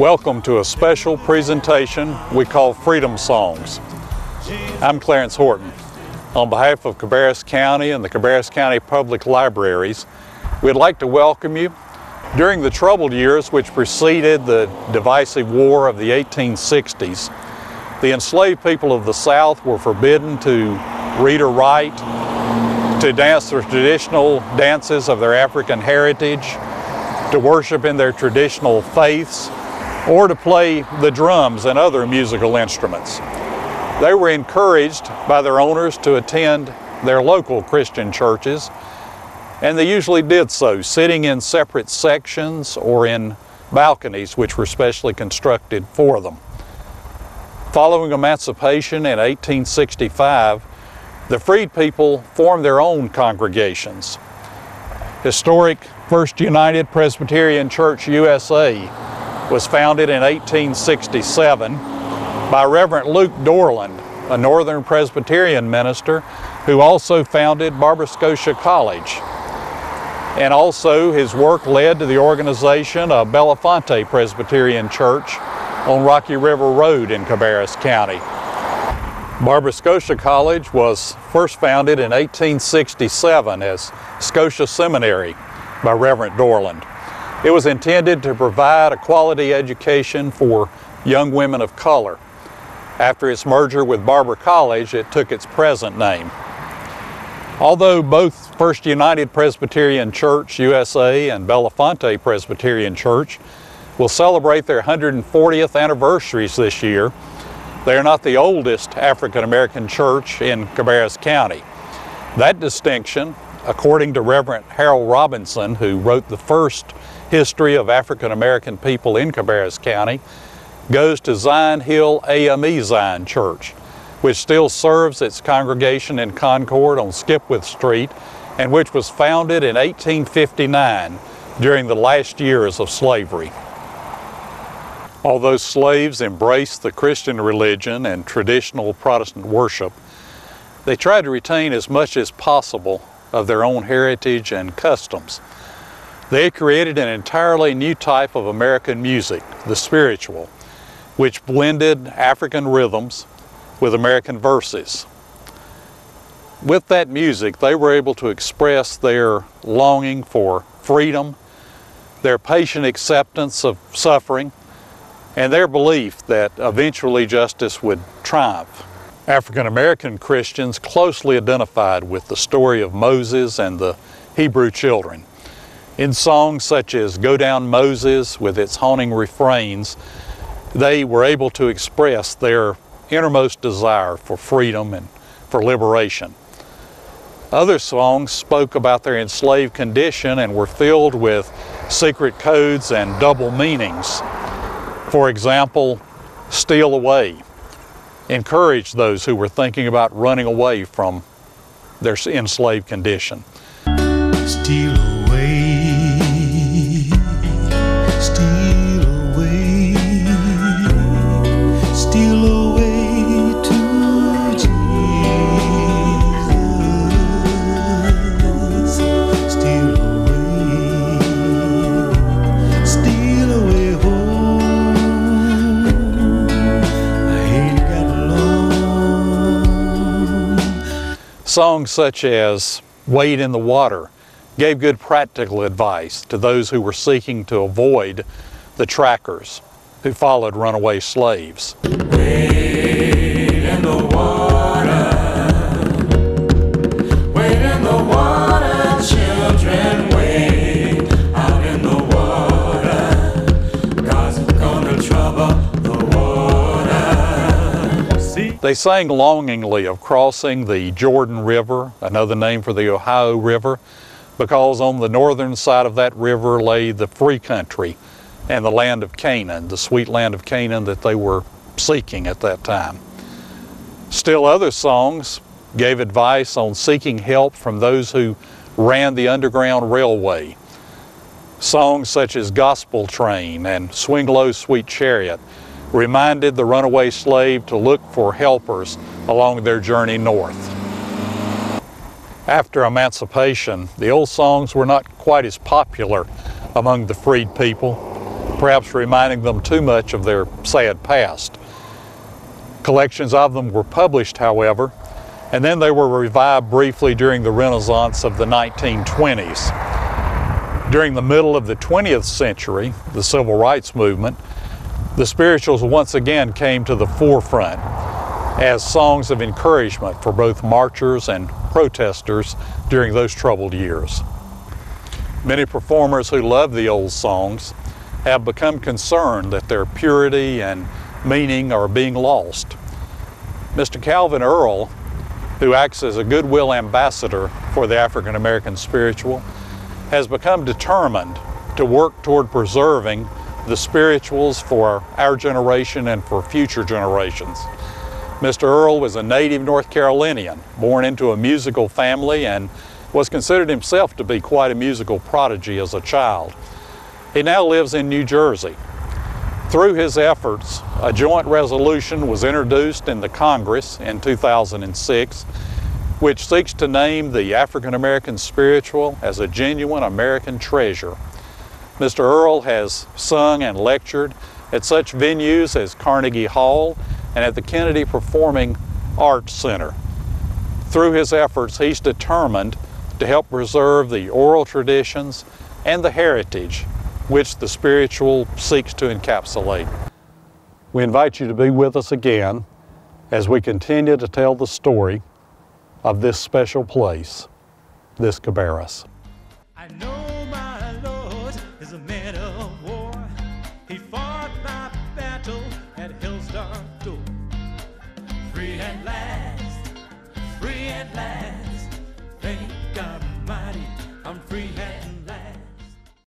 Welcome to a special presentation we call Freedom Songs. I'm Clarence Horton. On behalf of Cabarrus County and the Cabarrus County Public Libraries, we'd like to welcome you. During the troubled years which preceded the divisive war of the 1860s, the enslaved people of the South were forbidden to read or write, to dance the traditional dances of their African heritage, to worship in their traditional faiths, or to play the drums and other musical instruments. They were encouraged by their owners to attend their local Christian churches, and they usually did so, sitting in separate sections or in balconies which were specially constructed for them. Following emancipation in 1865, the freed people formed their own congregations. Historic First United Presbyterian Church USA was founded in 1867 by Reverend Luke Dorland, a Northern Presbyterian minister who also founded Barber-Scotia College. And also his work led to the organization of Belafonte Presbyterian Church on Rocky River Road in Cabarrus County. Barber-Scotia College was first founded in 1867 as Scotia Seminary by Reverend Dorland. It was intended to provide a quality education for young women of color. After its merger with Barber College, it took its present name. Although both First United Presbyterian Church USA and Belafonte Presbyterian Church will celebrate their 140th anniversaries this year, they are not the oldest African American church in Cabarrus County. That distinction, according to Reverend Harold Robinson, who wrote the first history of African American people in Cabarrus County, goes to Zion Hill AME Zion Church, which still serves its congregation in Concord on Skipwith Street, and which was founded in 1859 during the last years of slavery. Although slaves embraced the Christian religion and traditional Protestant worship, they tried to retain as much as possible of their own heritage and customs. They created an entirely new type of American music, the spiritual, which blended African rhythms with American verses. With that music, they were able to express their longing for freedom, their patient acceptance of suffering, and their belief that eventually justice would triumph. African American Christians closely identified with the story of Moses and the Hebrew children. In songs such as Go Down Moses, with its haunting refrains, they were able to express their innermost desire for freedom and for liberation. Other songs spoke about their enslaved condition and were filled with secret codes and double meanings. For example, Steal Away encouraged those who were thinking about running away from their enslaved condition. Steal away, steal away, steal away to Jesus. Steal away home. I ain't got long. Songs such as Wade in the Water gave good practical advice to those who were seeking to avoid the trackers who followed runaway slaves. Wade in the water, wade in the water, children, wade out in the water, God's gonna trouble the water. See? They sang longingly of crossing the Jordan River, another name for the Ohio River, because on the northern side of that river lay the free country and the land of Canaan, the sweet land of Canaan that they were seeking at that time. Still other songs gave advice on seeking help from those who ran the Underground Railway. Songs such as Gospel Train and Swing Low, Sweet Chariot reminded the runaway slave to look for helpers along their journey north. After emancipation, the old songs were not quite as popular among the freed people, perhaps reminding them too much of their sad past. Collections of them were published, however, and then they were revived briefly during the Renaissance of the 1920s. During the middle of the 20th century, the Civil Rights Movement, the spirituals once again came to the forefront as songs of encouragement for both marchers and protesters during those troubled years. Many performers who love the old songs have become concerned that their purity and meaning are being lost. Mr. Calvin Earle, who acts as a goodwill ambassador for the African American spiritual, has become determined to work toward preserving the spirituals for our generation and for future generations. Mr. Earle was a native North Carolinian, born into a musical family, and was considered himself to be quite a musical prodigy as a child. He now lives in New Jersey. Through his efforts, a joint resolution was introduced in the Congress in 2006, which seeks to name the African American spiritual as a genuine American treasure. Mr. Earle has sung and lectured at such venues as Carnegie Hall and at the Kennedy Performing Arts Center. Through his efforts, he's determined to help preserve the oral traditions and the heritage which the spiritual seeks to encapsulate. We invite you to be with us again as we continue to tell the story of this special place, this Cabarrus. I know my Lord is a man of war. He fought my battle at Hill's dark door. Free at last, free at last. Thank God Almighty, I'm free at last.